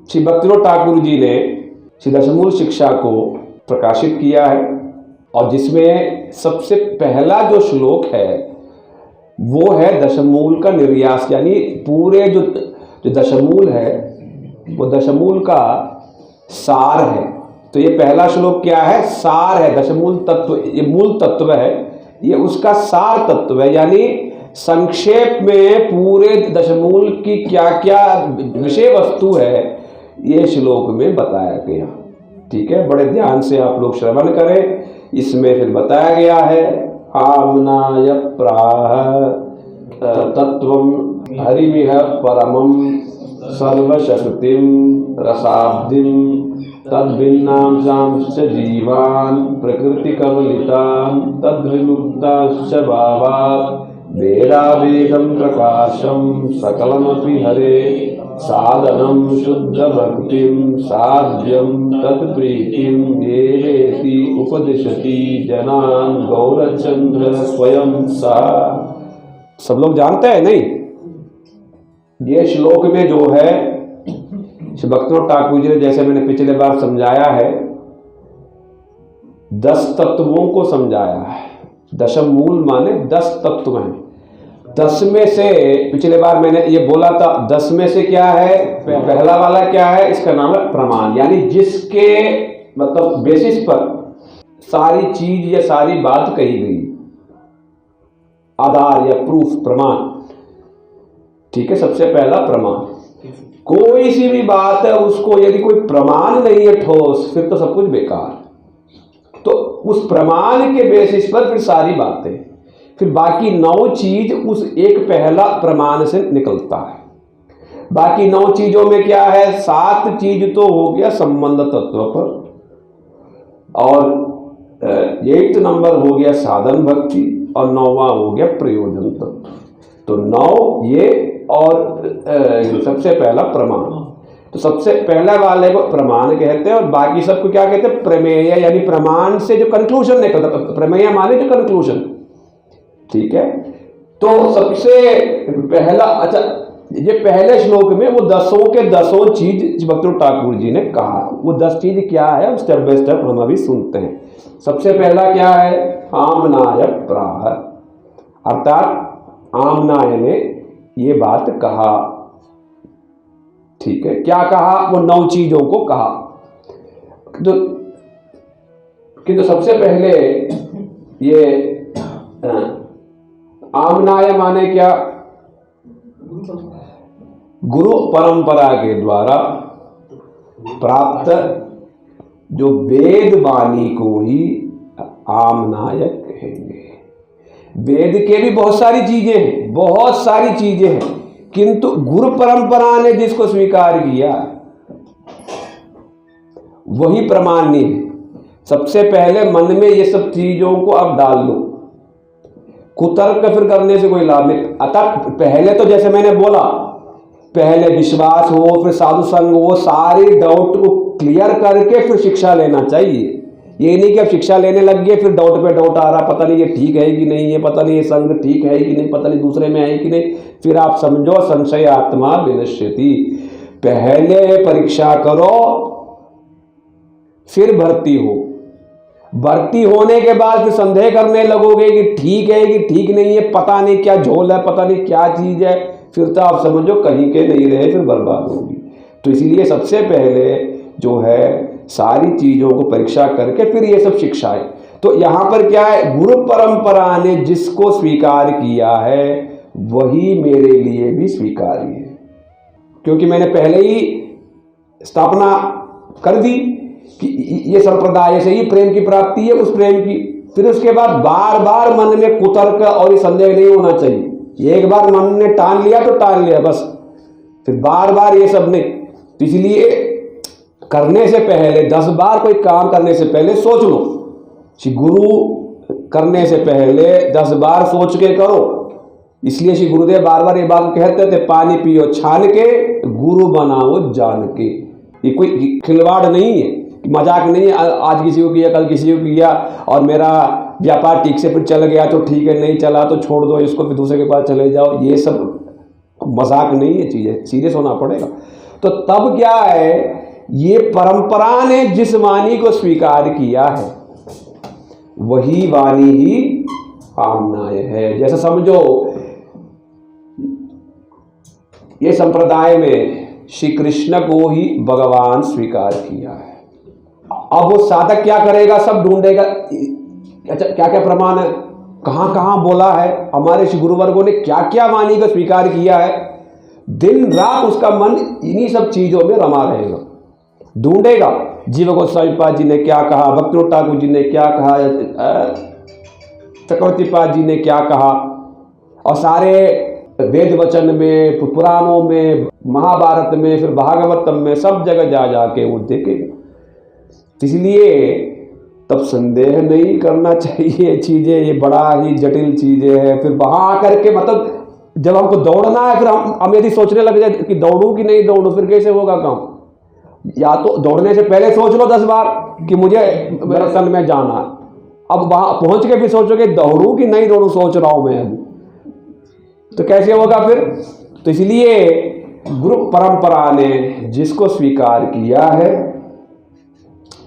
श्री भक्तिविनोद ठाकुर जी ने श्री दशमूल शिक्षा को प्रकाशित किया है और जिसमें सबसे पहला जो श्लोक है वो है दशमूल का निर्यास, यानी पूरे जो दशमूल है वो दशमूल का सार है। तो ये पहला श्लोक क्या है? सार है। दशमूल तत्व, ये मूल तत्व है, ये उसका सार तत्व है, यानी संक्षेप में पूरे दशमूल की क्या क्या विषय वस्तु है ये श्लोक में बताया गया। ठीक है, बड़े ध्यान से आप लोग श्रवण करें। इसमें फिर बताया गया है आमनाय प्राह तत्वम हरिमिह परमम सर्वशक्तिम रसाब्दिम तद्भिन्नांशांश्च जीवान् प्रकृति कवलितान् तद्विमुक्ताश्च भावात् वेदावेदं प्रकाशं सकलमपि हरे साधनं शुद्ध भक्तिं साध्यं तत्प्रीतिं येवेति उपदिशति जनान् गौरचंद्र स्वयं सा। सब लोग जानते हैं नहीं? ये श्लोक में जो है श्री भक्तिविनोद ठाकुर जी ने, जैसे मैंने पिछले बार समझाया है, 10 तत्वों को समझाया है। दशम मूल माने 10 तत्व हैं। 10 में से पिछले बार मैंने ये बोला था, 10 में से क्या है? पहला वाला क्या है? इसका नाम है प्रमाण, यानी जिसके मतलब बेसिस पर सारी चीज या सारी बात कही गई, आधार या प्रूफ, प्रमाण। ठीक है, सबसे पहला प्रमाण। कोई सी भी बात है उसको यदि कोई प्रमाण नहीं है ठोस, फिर तो सब कुछ बेकार। तो उस प्रमाण के बेसिस पर फिर सारी बातें, फिर बाकी 9 चीज उस एक पहला प्रमाण से निकलता है। बाकी 9 चीजों में क्या है? 7 चीज तो हो गया संबंध तत्व पर, और 8 नंबर हो गया साधन भक्ति, और 9वां हो गया प्रयोजन तत्व। तो 9 ये और सबसे पहला प्रमाण। तो सबसे पहला वाले को प्रमाण कहते हैं और बाकी सबको क्या कहते हैं? प्रमेय, यानी प्रमाण से जो कंक्लूजन निकलता है। प्रमेय माने जो कंक्लूजन। ठीक है, तो सबसे पहला, अच्छा, ये पहले श्लोक में वो 10 के 10 चीज भक्तिविनोद ठाकुर जी ने कहा। वो 10 चीज क्या है? स्टेप बाय स्टेप हम अभी सुनते हैं। सबसे पहला क्या है? आमनाय प्राह, अर्थात आमनाय ने ये बात कहा। ठीक है, क्या कहा? वो 9 चीजों को कहा। किंतु सबसे पहले ये आमनाय माने क्या? गुरु परंपरा के द्वारा प्राप्त जो वेद वाणी को ही आमनाय कहेंगे। वेद के भी बहुत सारी चीजें हैं, बहुत सारी चीजें हैं, किंतु गुरु परंपरा ने जिसको स्वीकार किया वही प्रमाण्य है। सबसे पहले मन में ये सब चीजों को अब डाल लो, कुतर्क फिर करने से कोई लाभ नहीं। अतः पहले तो जैसे मैंने बोला, पहले विश्वास हो, फिर साधु संग हो, सारे डाउट को क्लियर करके फिर शिक्षा लेना चाहिए। ये नहीं कि अब शिक्षा लेने लग गए फिर डाउट पे डाउट आ रहा, पता नहीं ये ठीक है कि नहीं है, पता नहीं ये संग ठीक है कि नहीं, पता नहीं दूसरे में है कि नहीं। फिर आप समझो संशय आत्मा विनश्यति। पहले परीक्षा करो फिर भर्ती हो। भर्ती होने के बाद फिर संदेह करने लगोगे कि ठीक है कि ठीक नहीं है, पता नहीं क्या झोल है, पता नहीं क्या चीज है, फिर तो आप समझो कहीं के नहीं रहे, फिर बर्बाद होगी। तो इसीलिए सबसे पहले जो है सारी चीजों को परीक्षा करके फिर ये सब शिक्षा है। तो यहां पर क्या है? गुरु परंपरा ने जिसको स्वीकार किया है वही मेरे लिए भी स्वीकार्य है, क्योंकि मैंने पहले ही स्थापना कर दी कि ये संप्रदाय से ही प्रेम की प्राप्ति है, उस प्रेम की। फिर उसके बाद बार बार मन में कुतर्क और ये संदेह नहीं होना चाहिए। एक बार मन ने ठान लिया तो ठान लिया बस, फिर बार बार ये सब नहीं। तो इसलिए करने से पहले 10 बार कोई काम करने से पहले सोच लो। श्री गुरु करने से पहले 10 बार सोच के करो। इसलिए श्री गुरुदेव बार बार ये बात कहते थे, पानी पियो छान के, गुरु बनाओ जान के। ये कोई खिलवाड़ नहीं है, मजाक नहीं है। आज किसी को किया, कल किसी को किया, और मेरा व्यापार ठीक से फिर चल गया तो ठीक है, नहीं चला तो छोड़ दो इसको, फिर दूसरे के पास चले जाओ। ये सब मजाक नहीं है, चीज़ें सीरियस होना पड़ेगा। तो तब क्या है, ये परंपरा ने जिस वाणी को स्वीकार किया है वही वाणी ही आमनाय है। जैसे समझो ये संप्रदाय में श्री कृष्ण को ही भगवान स्वीकार किया है। अब वो साधक क्या करेगा, सब ढूंढेगा, अच्छा क्या क्या प्रमाण है, कहां कहां बोला है, हमारे श्री गुरुवर्गों ने क्या क्या वाणी को स्वीकार किया है। दिन रात उसका मन इन्हीं सब चीजों में रमा रहेगा, ढूंढेगा। जीव गोस्वामी पाद जी ने क्या कहा, भक्तिविनोद ठाकुर जी ने क्या कहा, चक्रवर्ती पाद जी ने क्या कहा, और सारे वेद वचन में, पुराणों में, महाभारत में, फिर भागवतम में, सब जगह जा जाके वो देखेगा। इसलिए तब संदेह नहीं करना चाहिए, चीजें ये बड़ा ही जटिल चीजें हैं। फिर वहां आकर के मतलब जब हमको दौड़ना है, फिर हम यदि सोचने लग जाए कि दौड़ूं कि नहीं दौड़ूं, फिर कैसे होगा काम। या तो दौड़ने से पहले सोच लो 10 बार कि मुझे मैराथन में जाना है, अब वहां पहुंच के भी सोचोगे दौड़ूं कि नहीं दौड़ूं, सोच रहा हूं मैं अभी, तो कैसे होगा फिर। तो इसलिए गुरु परंपरा ने जिसको स्वीकार किया है,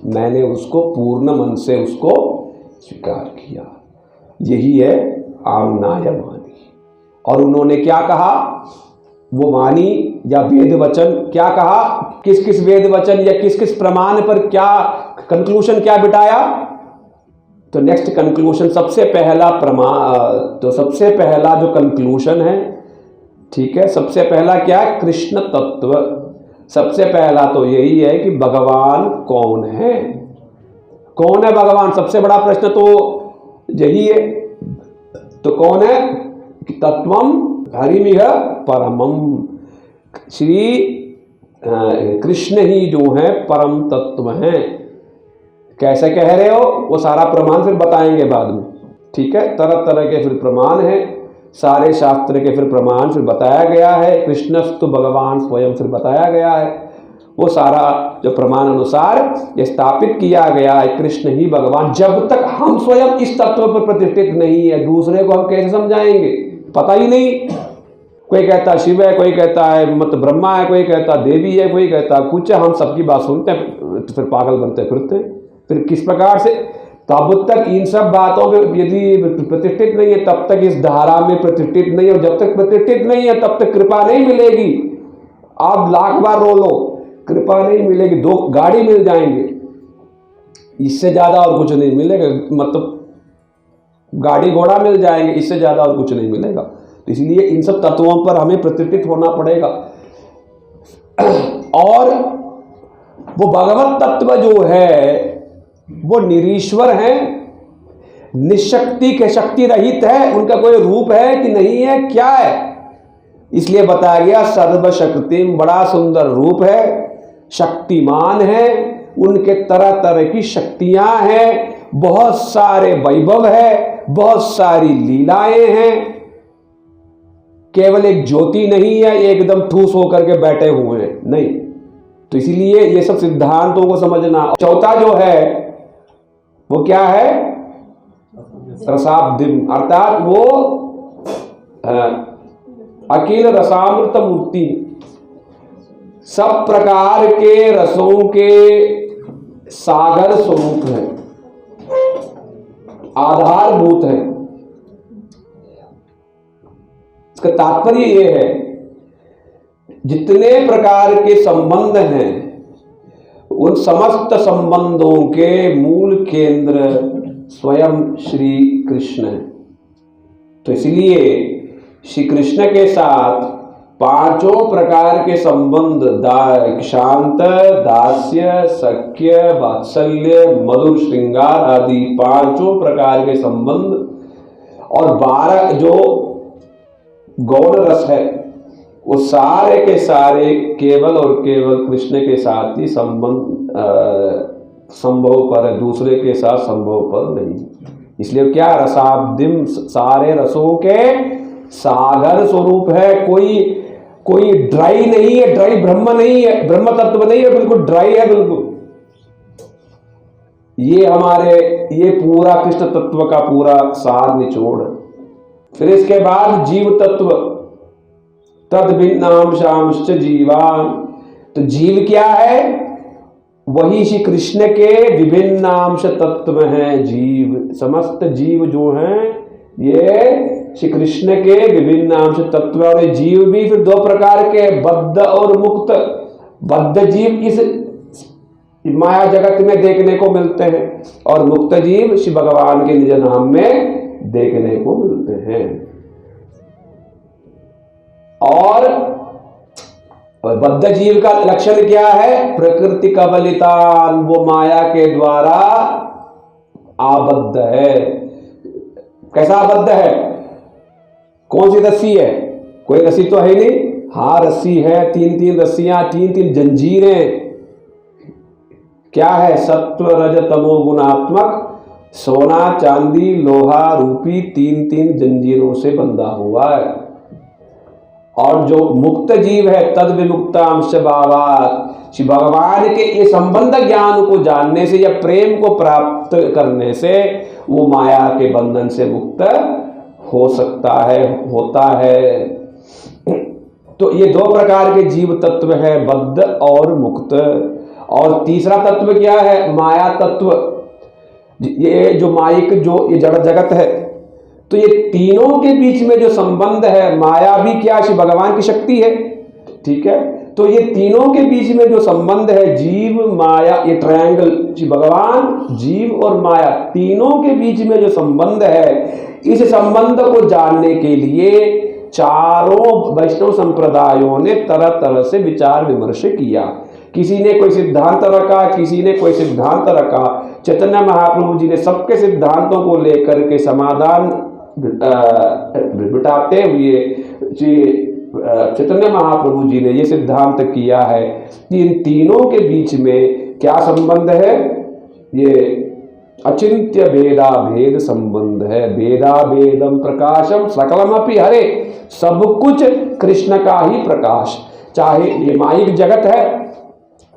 मैंने उसको पूर्ण मन से उसको स्वीकार किया, यही है आमनाय वाणी। और उन्होंने क्या कहा, वो वाणी या वेद वचन क्या कहा, किस किस वेद वचन या किस किस प्रमाण पर क्या कंक्लूजन क्या बिठाया। तो नेक्स्ट कंक्लूजन, सबसे पहला प्रमाण, तो सबसे पहला जो कंक्लूजन है, ठीक है, सबसे पहला क्या है, कृष्ण तत्व। सबसे पहला तो यही है कि भगवान कौन है, कौन है भगवान, सबसे बड़ा प्रश्न तो यही है। तो कौन है, तत्वम हरिमिह परमम, श्री कृष्ण ही जो है परम तत्व हैं। कैसे कह रहे हो, वो सारा प्रमाण फिर बताएंगे बाद में, ठीक है। तरह तरह के फिर प्रमाण हैं, सारे शास्त्र के फिर प्रमाण फिर बताया गया है, कृष्णस्तु भगवान स्वयं फिर बताया गया है। वो सारा जो प्रमाण अनुसार ये स्थापित किया गया है, कृष्ण ही भगवान। जब तक हम स्वयं इस तत्व पर प्रतिष्ठित नहीं है, दूसरे को हम कैसे समझाएंगे, पता ही नहीं। कोई कहता शिव है, कोई कहता है मत ब्रह्मा है, कोई कहता देवी है, कोई कहता कुछ है। हम सबकी बात सुनते हैं तो फिर पागल बनते फिरते हैं। फिर किस प्रकार से, तब तक इन सब बातों में यदि प्रतिष्ठित नहीं है, तब तक इस धारा में प्रतिष्ठित नहीं है, और जब तक प्रतिष्ठित नहीं है तब तक कृपा नहीं मिलेगी। आप लाख बार रो लो, कृपा नहीं मिलेगी। 2 गाड़ी मिल जाएंगे, इससे ज्यादा और कुछ नहीं मिलेगा। मतलब गाड़ी घोड़ा मिल जाएंगे, इससे ज्यादा और कुछ नहीं मिलेगा। तो इसलिए इन सब तत्वों पर हमें प्रतिष्ठित होना पड़ेगा। और वो भगवत तत्व जो है वो निरीश्वर है, निशक्ति के, शक्ति रहित है, उनका कोई रूप है कि नहीं है, क्या है। इसलिए बताया गया सर्वशक्तिम, बड़ा सुंदर रूप है, शक्तिमान है, उनके तरह तरह की शक्तियां हैं, बहुत सारे वैभव है, बहुत सारी लीलाएं हैं। केवल एक ज्योति नहीं है, एकदम ठूस होकर के बैठे हुए हैं, नहीं। तो इसीलिए ये सब सिद्धांतों को समझना। चौथा जो है वो क्या है, रसाब्दिम, अर्थात वो अखिल रसामृत मूर्ति, सब प्रकार के रसों के सागर स्वरूप है, आधारभूत है। इसका तात्पर्य ये है, जितने प्रकार के संबंध हैं उन समस्त संबंधों के मूल केंद्र स्वयं श्री कृष्ण है। तो इसलिए श्री कृष्ण के साथ 5 प्रकार के संबंध, शांत, दास्य, सख्य, वात्सल्य, मधुर, श्रृंगार आदि 5 प्रकार के संबंध, और 12 जो गौण रस है, वो सारे के सारे केवल और केवल कृष्ण के साथ ही संबंध संभव पर है, दूसरे के साथ संभव पर नहीं। इसलिए क्या, रसाब्दिम, सारे रसों के सागर स्वरूप है। कोई ड्राई नहीं है, ड्राई ब्रह्म नहीं है, ब्रह्म तत्व नहीं है, बिल्कुल ड्राई है, बिल्कुल। ये पूरा कृष्ण तत्व का पूरा सार निचोड़। फिर इसके बाद जीव तत्व, तद भिन्नांशांश्च जीवान, तो जीव क्या है? वही श्री कृष्ण के विभिन्न अंश तत्व हैं। जीव, समस्त जीव जो हैं ये श्री कृष्ण के विभिन्न अंश तत्व। और जीव भी फिर दो प्रकार के, बद्ध और मुक्त। बद्ध जीव इस माया जगत में देखने को मिलते हैं और मुक्त जीव श्री भगवान के निज नाम में देखने को मिलते हैं। और बद्ध जीव का लक्षण क्या है? प्रकृति कबलितान, वो माया के द्वारा आबद्ध है। कैसा आबद्ध है? कौन सी रस्सी है? कोई रस्सी तो है नहीं। हाँ, रस्सी है, तीन तीन रस्सियां, तीन तीन जंजीरें। क्या है? सत्व रज तमो गुणात्मक सोना चांदी लोहा रूपी तीन तीन जंजीरों से बंधा हुआ है। और जो मुक्त जीव है तद विमुक्तांश भावात्, श्री भगवान के ये संबंध ज्ञान को जानने से या प्रेम को प्राप्त करने से वो माया के बंधन से मुक्त हो सकता है, होता है। तो ये दो प्रकार के जीव तत्व है, बद्ध और मुक्त। और तीसरा तत्व क्या है? माया तत्व। ये जो माइक, जो ये जड़ जगत है, तो ये तीनों के बीच में जो संबंध है, माया भी क्या श्री भगवान की शक्ति है, ठीक है। तो ये तीनों के बीच में जो संबंध है, जीव माया, ये ट्रायंगल, श्री भगवान जीव और माया तीनों के बीच में जो संबंध है, इस संबंध को जानने के लिए चारों वैष्णव संप्रदायों ने तरह तरह से विचार विमर्श किया। किसी ने कोई सिद्धांत रखा, किसी ने कोई सिद्धांत रखा। चैतन्य महाप्रभु जी ने सबके सिद्धांतों को लेकर के समाधान बिठाते हुए चैतन्य महाप्रभु जी ने ये सिद्धांत किया है कि इन तीनों के बीच में क्या संबंध है? ये अचिंत्य भेदा भेद संबंध है। भेदा भेदम प्रकाशम सकलमपि हरे, सब कुछ कृष्ण का ही प्रकाश। चाहे ये माइक जगत है,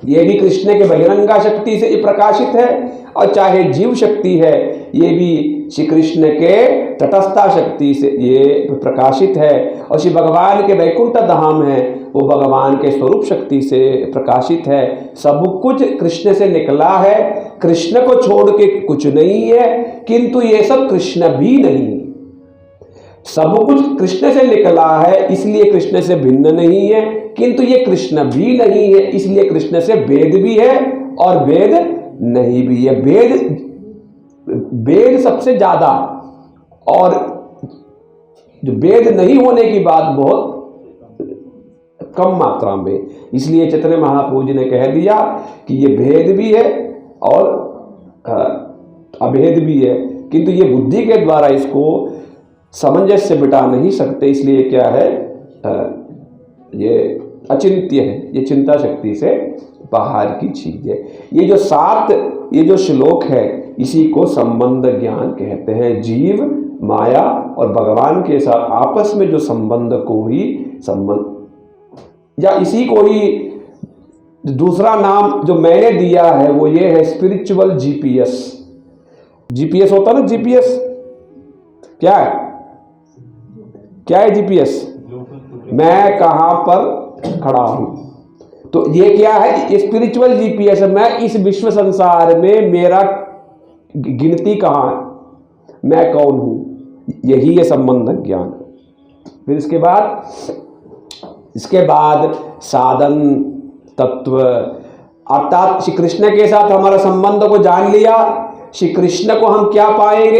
ये भी कृष्ण के बहिरंगा शक्ति से ये प्रकाशित है, और चाहे जीव शक्ति है, ये भी श्री कृष्ण के तटस्था शक्ति से ये प्रकाशित है। और श्री भगवान के वैकुंठ धाम है, वो भगवान के स्वरूप शक्ति से प्रकाशित है। सब कुछ कृष्ण से निकला है, कृष्ण को छोड़ के कुछ नहीं है, किंतु ये सब कृष्ण भी नहीं। सब कुछ कृष्ण से निकला है, इसलिए कृष्ण से भिन्न नहीं है, किंतु ये कृष्ण भी नहीं है, इसलिए कृष्ण से भेद भी है और भेद नहीं भी है। भेद सबसे ज्यादा, और जो भेद नहीं होने की बात बहुत कम मात्रा में। इसलिए चैतन्य महाप्रभु जी ने कह दिया कि ये भेद भी है और अभेद भी है, किंतु ये बुद्धि के द्वारा इसको सामंजस्य से बिठा नहीं सकते। इसलिए क्या है, ये अचिंत्य है, ये चिंता शक्ति से बाहर की चीज है। ये जो 7 ये जो श्लोक है, इसी को संबंध ज्ञान कहते हैं। जीव माया और भगवान के साथ आपस में जो संबंध को ही संबंध, या इसी को ही दूसरा नाम जो मैंने दिया है वो ये है स्पिरिचुअल जीपीएस। जीपीएस होता ना, जीपीएस क्या है? क्या है जीपीएस? मैं कहां पर खड़ा हूं। तो ये क्या है? Spiritual GPS. मैं इस विश्व संसार में, मेरा गिनती कहां है, मैं कौन हूं, यही है संबंध ज्ञान। फिर इसके बाद साधन तत्व, अर्थात श्री कृष्ण के साथ हमारा संबंध को जान लिया। श्री कृष्ण को हम क्या पाएंगे,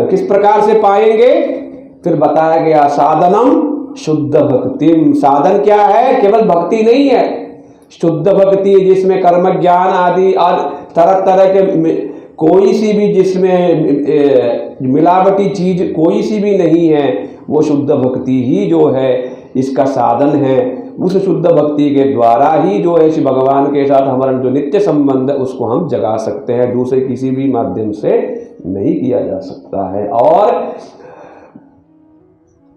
किस प्रकार से पाएंगे, फिर बताया गया साधनम शुद्ध भक्तिम। साधन क्या है? केवल भक्ति नहीं है, शुद्ध भक्ति जिसमें कर्म ज्ञान आदि और तरह तरह के कोई सी भी, जिसमें मिलावटी चीज कोई सी भी नहीं है, वो शुद्ध भक्ति ही जो है इसका साधन है। उस शुद्ध भक्ति के द्वारा ही जो है श्री भगवान के साथ हमारा जो नित्य संबंध है उसको हम जगा सकते हैं, दूसरे किसी भी माध्यम से नहीं किया जा सकता है। और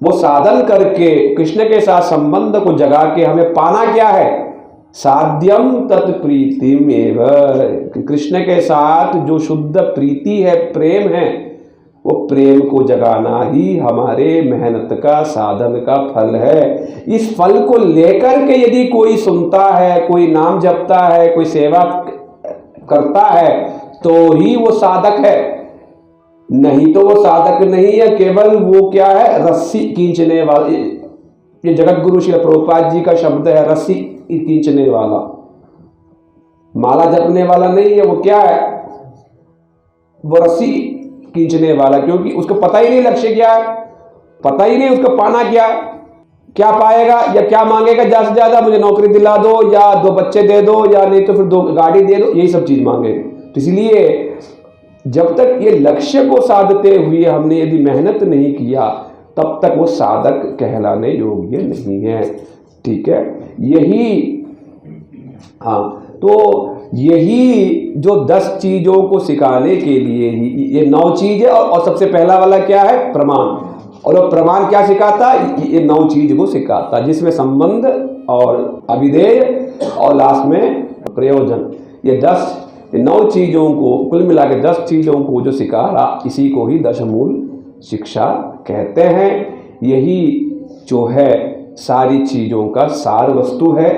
वो साधन करके कृष्ण के साथ संबंध को जगा के हमें पाना क्या है? साध्यम तत्प्रीतिम एव। कृष्ण के साथ जो शुद्ध प्रीति है, प्रेम है, वो प्रेम को जगाना ही हमारे मेहनत का, साधन का फल है। इस फल को लेकर के यदि कोई सुनता है, कोई नाम जपता है, कोई सेवा करता है, तो ही वो साधक है, नहीं तो वो साधक नहीं है। केवल वो क्या है, रस्सी खींचने वाले। ये जगत गुरु श्री प्रभुपाद जी का शब्द है, रस्सी खींचने वाला, माला जपने वाला नहीं है। वो क्या है, वो रस्सी खींचने वाला, क्योंकि उसको पता ही नहीं लक्ष्य क्या है, पता ही नहीं उसको पाना क्या है, क्या पाएगा या क्या मांगेगा। ज्यादा से ज्यादा मुझे नौकरी दिला दो, या 2 बच्चे दे दो, या नहीं तो फिर 2 गाड़ी दे दो, यही सब चीज मांगेगा। तो इसलिए जब तक ये लक्ष्य को साधते हुए हमने यदि मेहनत नहीं किया, तब तक वो साधक कहलाने योग्य नहीं है। ठीक है, यही, हाँ, तो यही जो 10 चीजों को सिखाने के लिए ही ये 9 चीज है। और सबसे पहला वाला क्या है, प्रमाण। और वो प्रमाण क्या सिखाता, ये 9 चीज को सिखाता, जिसमें संबंध और अभिधेय और लास्ट में प्रयोजन। ये 9 चीजों को कुल मिला के 10 चीजों को जो सिखा रहा, इसी को ही दशमूल शिक्षा कहते हैं। यही जो है सारी चीजों का सार वस्तु है।